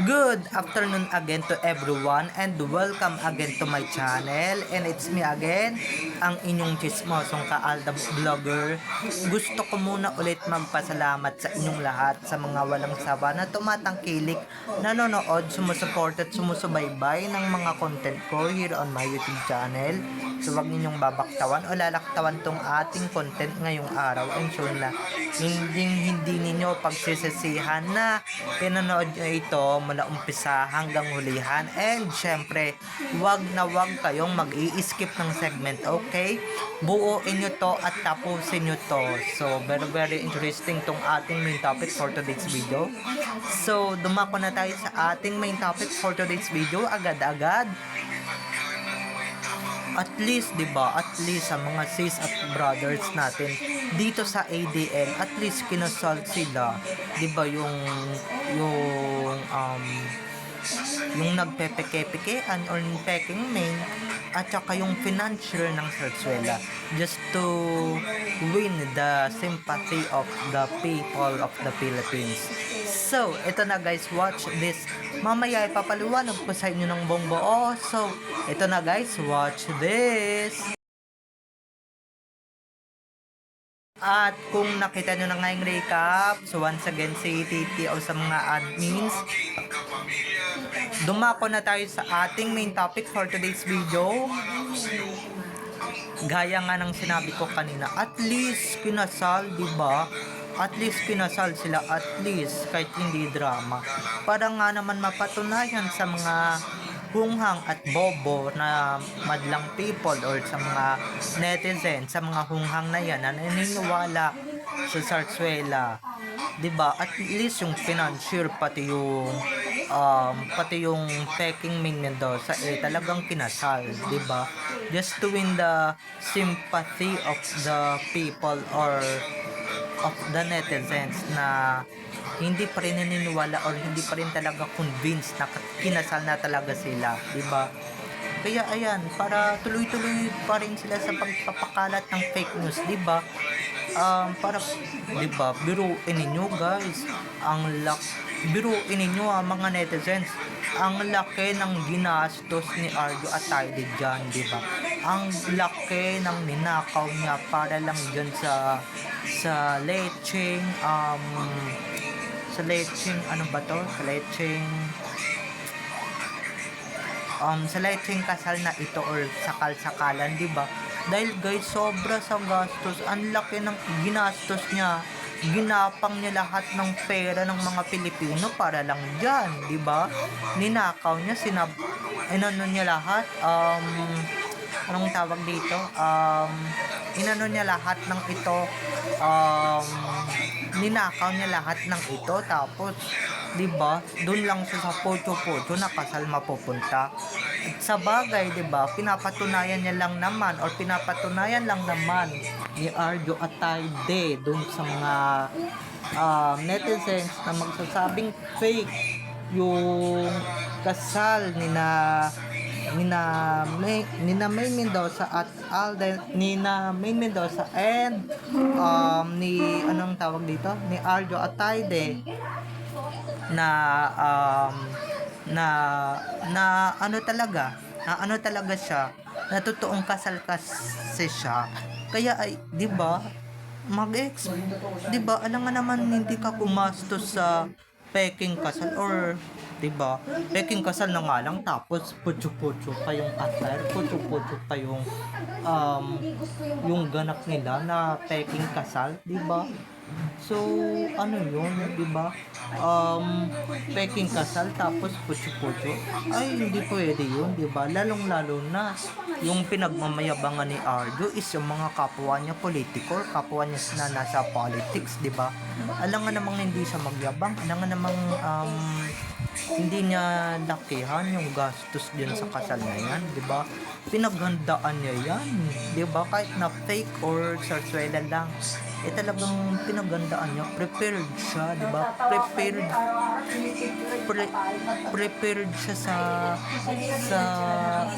Good afternoon again to everyone and welcome again to my channel, and it's me again, ang inyong chismosong kaaldab vlogger. Gusto ko muna ulit magpasalamat sa inyong lahat sa mga walang sawa na tumatangkilik, nanonood, sumusuport at sumusubaybay ng mga content ko here on my YouTube channel. So wag ninyong babaktawan o lalaktawan tong ating content ngayong araw. I'm sure na hindi ninyo pagsisisihan na pinanood nyo ito mula umpisa hanggang hulihan. And syempre, wag na wag kayong mag-i-skip ng segment, okay? Buuin nyo to at tapusin nyo to. So very interesting tong ating main topic for today's video. So dumako na tayo sa ating main topic for today's video agad-agad. At least, 'di ba? At least sa mga sis at brothers natin dito sa ADL, at least kinasal sila, 'di ba? Yung nagpepeke-pekean or peking main at saka yung financier ng Sarsuela just to win the sympathy of the people of the Philippines. So, ito na guys, watch this. Mamaya ipapaliwanag ko sa inyo ng buong buo. So, ito na guys, watch this. At kung nakita nyo na ngayong recap, so once again si TTO sa mga admins, dumako na tayo sa ating main topic for today's video. Gaya nga ng sinabi ko kanina, at least kinasal, diba? At least kinasal sila, at least kahit hindi drama. Para nga naman mapatunayan sa mga hunghang at bobo na madlang people or sa mga netizens, sa mga hunghang na yan na naniniwala sa Sarsuela, 'di ba? At least yung financier pati yung peking Ming Mendoza talagang kinasal, 'di ba? Just to win the sympathy of the people or of the netizens na hindi pa rin naniniwala or hindi pa rin talaga convinced na kinasal na talaga sila, di ba? Kaya ayan, para tuloy-tuloy pa rin sila sa pagpapakalat ng fake news, di ba? Para, di ba, biruin ninyo guys, biruin ninyo mga netizens, ang laki ng ginastos ni Arjo Atayde dyan, di ba? Ang laki ng ninakaw niya para lang dyan sa lecheng ano ba to? Sa lecheng kasal na ito or sakal-sakalan, di ba? Dahil guys, sobra sa gastos, ang laki ng ginastos niya. Ginapang niya lahat ng pera ng mga Pilipino para lang diyan, di ba? Ninakaw niya, inano niya lahat, anong tawag dito? Inano niya lahat ng ito, ninakaw niya lahat ng ito, tapos, di ba, doon lang siya sa pocho-pocho na kasal mapupunta. At sa bagay, di ba, pinapatunayan lang naman ni Arjo Atayde doon sa mga netizens na magsasabing fake yung kasal ni Main Mendoza at Nina Main Mendoza and ni anong tawag dito, ni Arjo Atayde na ano talaga siya, na totoong kasal kasi siya. Kaya ay, 'di ba? Di ba? Alam nga naman hindi ka gumastos sa peking kasal or 'di ba? Peking kasal na nga lang, tapos putyo-putyo pa yung attire, putyo-putyo pa yung ganap nila na peking kasal, 'di ba? So, ano yun, di ba? Peking kasal tapos putyo-putyo. Ay, hindi pwede yun, di ba? Lalong-lalo na yung pinagmamayabangan ni Arjo is yung mga kapwa niya politiko, kapwa niya na nasa politics, di ba? Alam nga namang hindi siya magyabang, alam nga namang hindi niya lakihan yung gastos din sa kasal na yan, di ba? Pinaghandaan niya yan, di ba? Kahit na fake or Sarsuela lang, talagang pinagandaan niya, prepared siya, di ba? Prepared siya sa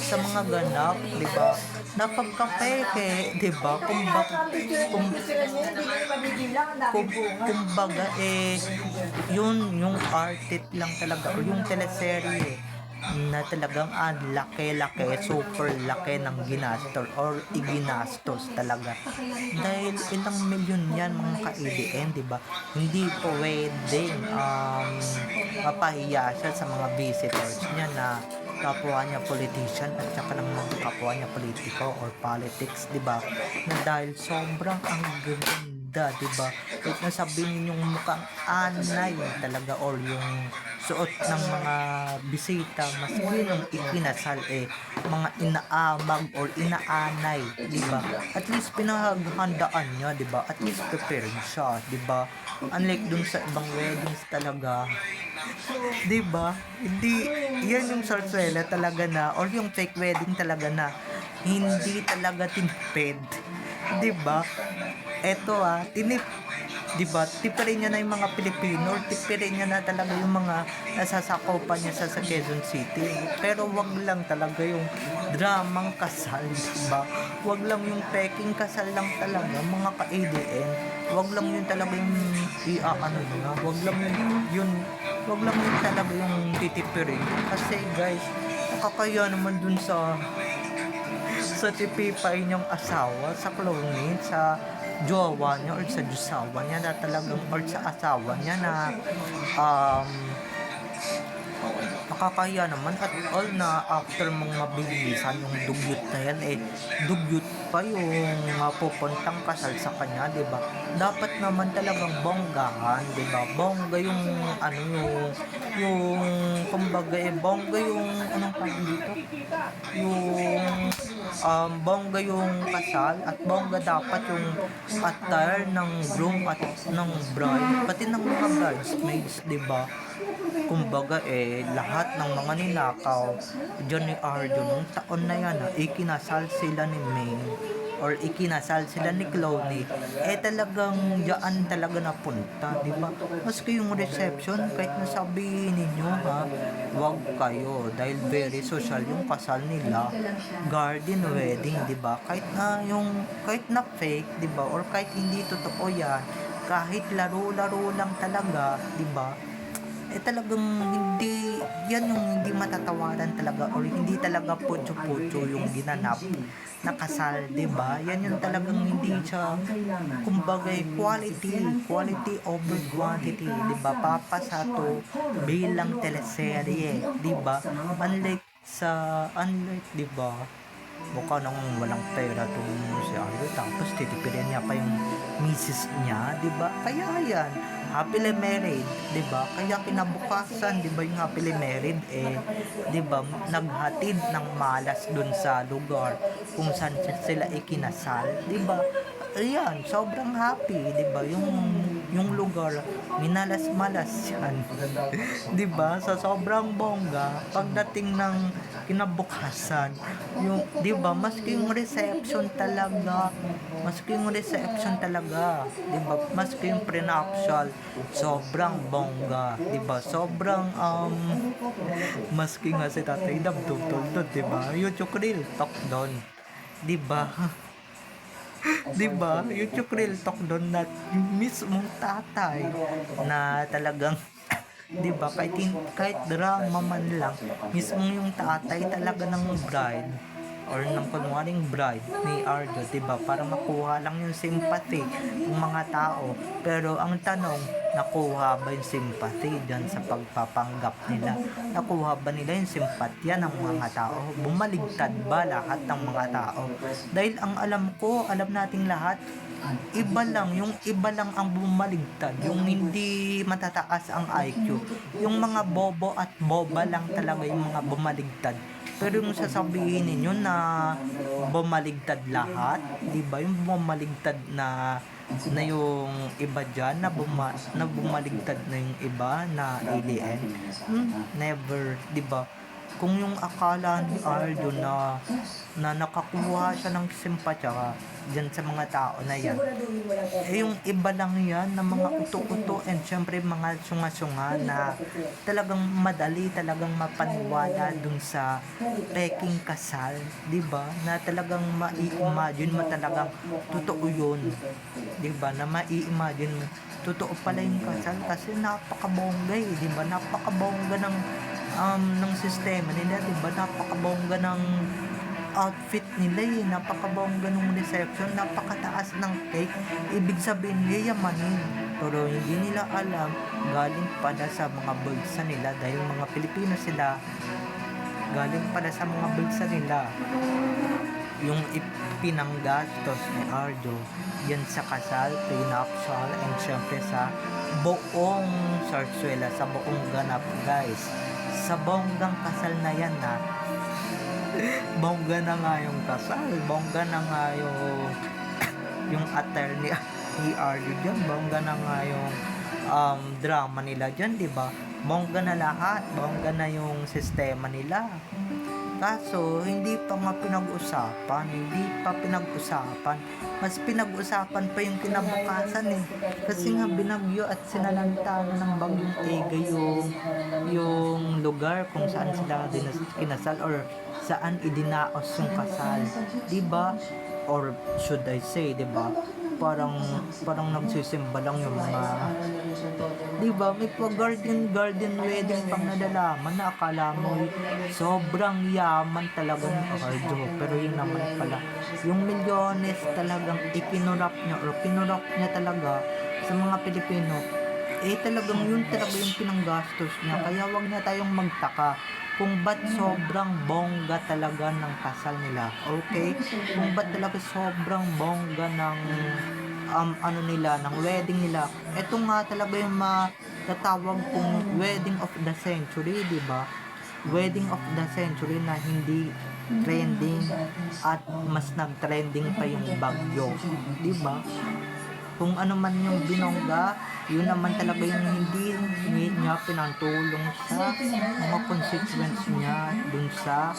sa mga ganap, di ba? Napagkapeke, di ba? Kumbaga yun yung artist lang talaga o yung teleserye na talagang laki-laki, super laki ng ginastos or iginastos talaga. Dahil ilang milyon yan mga ka-ADN, di ba? Hindi po pwedeng mapahiya siya sa mga visitors niya na kapwa niya politician at saka ng mga kapwa niya politiko or politics, di ba? Na dahil sobrang ang ganda, di ba? Kahit nasabihin yung mukhang anay talaga or yung suot ng mga bisita, mas yung ikinasal mga inaamag or inaanay, di ba? At least pinaghandaan niya, di ba? At least prepared siya, di ba? Unlike dun sa ibang weddings talaga, di ba? Hindi yan yung sorsuela talaga na or yung fake wedding talaga na hindi talaga tinipid, di ba? Eto di ba? Tipirin niya na yung mga Pilipino or tipirin niya na talaga yung mga nasasakopan niya sa Quezon City. Pero wag lang talaga yung dramang kasal, di ba? Wag lang yung peking kasal lang talaga, mga ka-ADN. Wag lang yun talaga yung ano niya. Wag lang yun talaga yung titipirin. Kasi guys, nakakaya naman dun sa tipipay niyang asawa, sa clonate, sa jowa niya or sa jusawa niya na talagang or sa asawa niya na nakakahiya naman at all na after mong mabilisan yung dugyot na yan dugyot pa yung pupuntang kasal sa kanya, di ba? Dapat naman talagang bonggahan, di ba? Bongga yung yung kumbaga bongga yung anong tawag dito, yung bongga yung kasal at bongga dapat yung attire ng groom at ng bride pati ng mga bridesmaids, di ba? Kumbaga lahat ng mga ninakaw dyan ni Arjo nung taon na yan ikinasal sila ni May or ikinasal sila ni Cloney talagang dyan talaga napunta, di ba? Maski yung reception kahit nasabi ninyo wag kayo dahil very social yung kasal nila, garden wedding, di ba? Kahit na fake, di ba? Or kahit hindi totoo yan, kahit laro-laro lang talaga, di ba? Talagang hindi yan yung hindi matatawaran talaga or hindi talaga putyo-putyo yung ginanap na kasal, di ba? Yan yung talagang hindi siya kumbaga quality over quantity, di ba? Papasato bilang teleserye, di ba? Unlike, di ba? Mukha nang walang pera tong si Arlo tapos titipirin niya pa yung misis niya, di ba? Kaya yan, happily married, di ba? Kaya kinabukasan, di ba, yung happily married di ba, naghatid ng malas dun sa lugar kung saan sila ikinasal, di ba? Ayan, sobrang happy, di ba? Yung lugar, minalas-malas yan. di ba? Sa sobrang bongga, pagdating ng kinabukasan, di ba, maski yung reception talaga, di ba, maski yung prenuptial, sobrang bongga, di ba, sobrang maski nga si Tatay Dab tutultod, di ba, YouTube Real Talk doon, di ba? Di ba? YouTube Real Talk doon na mismong tatay na talagang di ba kahit drama man lang mismong yung tatay talaga ng bride or ng kunwaring bride ni Arjo, di ba? Para makuha lang yung sympathy ng mga tao. Pero ang tanong, nakuha ba yung sympathy dyan sa pagpapanggap nila? Nakuha ba nila yung sympatya ng mga tao? Bumaligtad ba lahat ng mga tao? Dahil ang alam nating lahat, iba lang ang bumaligtad, yung hindi matataas ang IQ, yung mga bobo at boba lang talaga yung mga bumaligtad. Pero yung sasabihin ninyo na bumaligtad lahat, di ba? Yung bumaligtad na yung iba dyan, na bumaligtad na yung iba na alien, never, di ba? kung yung akala ni Aldo na nakakuha siya ng simpatya dyan sa mga tao na yan, eh yung iba lang yan na mga uto-uto and syempre mga sunga-sunga na talagang madali talagang mapaniwala dun sa peking kasal, di ba? Na talagang mai-imagine mo talagang totoo yun, di ba? Na mai-imagine mo totoo pala yung kasal kasi napakabongga di ba? Napakabongga ng sistema nila, di ba? Napakabongga ng outfit nila napakabongga ng reception, napakataas ng cake, ibig sabihin yayamanin, pero hindi nila alam galing pala sa mga bulsa nila dahil mga Pilipino sila, galing pala sa mga bulsa nila yung ipinanggastos ni Ardo yan sa kasal, prenuptial, and syempre sa buong sarsuela, sa buong ganap guys, sa bonggang kasal na yan bongga na nga yung kasal, bongga na nga yung attorney ni Ardo dyan, bongga na nga yung drama nila dyan, di ba? Bongga na lahat, bongga na yung sistema nila. Kaso, hindi pa nga pinag-usapan, mas pinag-usapan pa yung kinabukasan kasi nga binagyo at sinalanta ng bagyong Ega yung lugar kung saan sila kinasal or saan idinaos yung kasal, di ba? Or should I say, di ba? Parang nagsisimba lang yung mga, di ba? May guardian wedding pang nadalaman na akala mo sobrang yaman talaga ng Ardo, pero yun naman pala yung milyones talagang ikinurap niya talaga sa mga Pilipino, talagang yun talaga yung pinanggastos niya, kaya wag na tayong magtaka kung ba't sobrang bongga talaga ng kasal nila, okay? Kung ba't talaga sobrang bongga ng ng wedding nila. Ito nga talaga yung matatawag kong wedding of the century, di ba? Wedding of the century na hindi trending at mas nag-trending pa yung bagyo, di ba? Kung ano man yung binongga, yun naman talaga yung hindi niya pinantulong sa mga constituents niya dun sa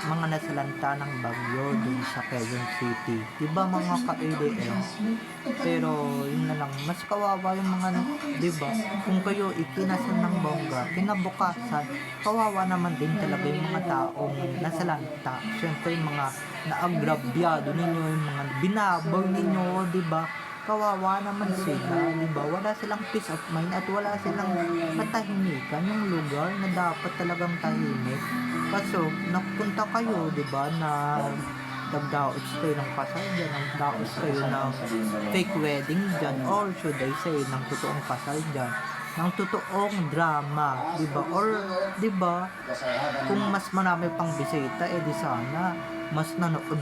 mga nasalanta ng bagyo dun sa Quezon City, diba mga ka-ADM? Pero yun na lang, mas kawawa yung mga, diba, kung kayo ikinasal ng bongga, kinabukasan kawawa naman din talaga yung mga taong nasalanta, syempre yung mga naagrabyado ninyo, yung mga binabaw ninyo, diba? Kawawa naman sila, diba? Wala silang peace of mind at wala silang katahimikan, yung lugar na dapat talagang tahimik. Kaso, napunta kayo, diba, na nagdaos kayo ng kasal dyan, nagdaos kayo ng fake wedding dyan, or should I say, ng totoong kasal dyan, ng totoong drama, diba? Or, diba, kung mas marami pang bisita, di sana, mas nanood,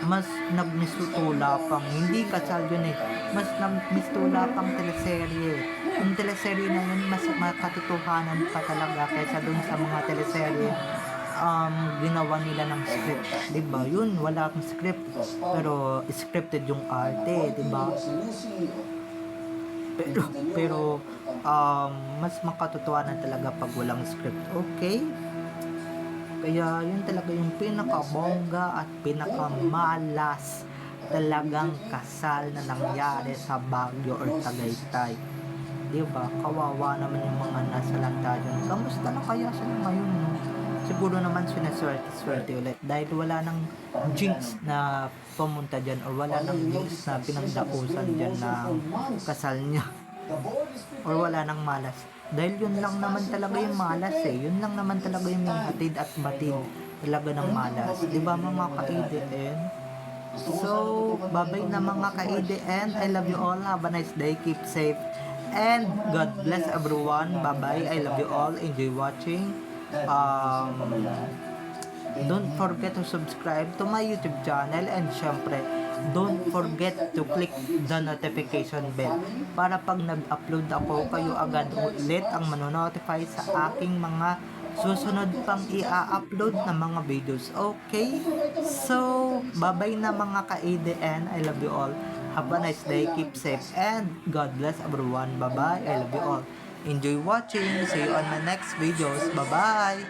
mas nagmistula pang, hindi kasal yun mas nagmistula pang teleserye. Yung teleserye na yun, mas makatotohanan pa talaga kaysa dun sa mga teleserye ginawa nila ng script, diba? Yun, wala akong script, pero scripted yung arte, diba? Pero mas makatotohanan talaga pag walang script, okay? Kaya yun talaga yung pinakabongga at pinakamalas talagang kasal na nangyari sa Baguio or Tagaytay. Diba? Kawawa naman yung mga nasalanta dyan. Kamusta na kaya sila ngayon? Siguro naman sinaswerte ulit dahil wala nang jinx na pumunta dyan or wala nang jinx na pinagdausan dyan na kasal niya. Or wala nang malas. Dahil yun lang naman talaga yung malas yun lang naman talaga yung may hatid at batid talaga ng malas, diba mga ka-ADN? So, bye-bye na mga ka-ADN, I love you all, have a nice day, keep safe, and God bless everyone, bye-bye, I love you all, enjoy watching. Don't forget to subscribe to my YouTube channel, and syempre don't forget to click the notification bell para pag nag-upload ako, kayo agad ulit ang manonotify sa aking mga susunod pang i-upload na mga videos, okay? So, bye-bye na mga ka-ADN, I love you all, have a nice day, keep safe, and God bless everyone, bye-bye, I love you all, enjoy watching, see you on my next videos, bye-bye.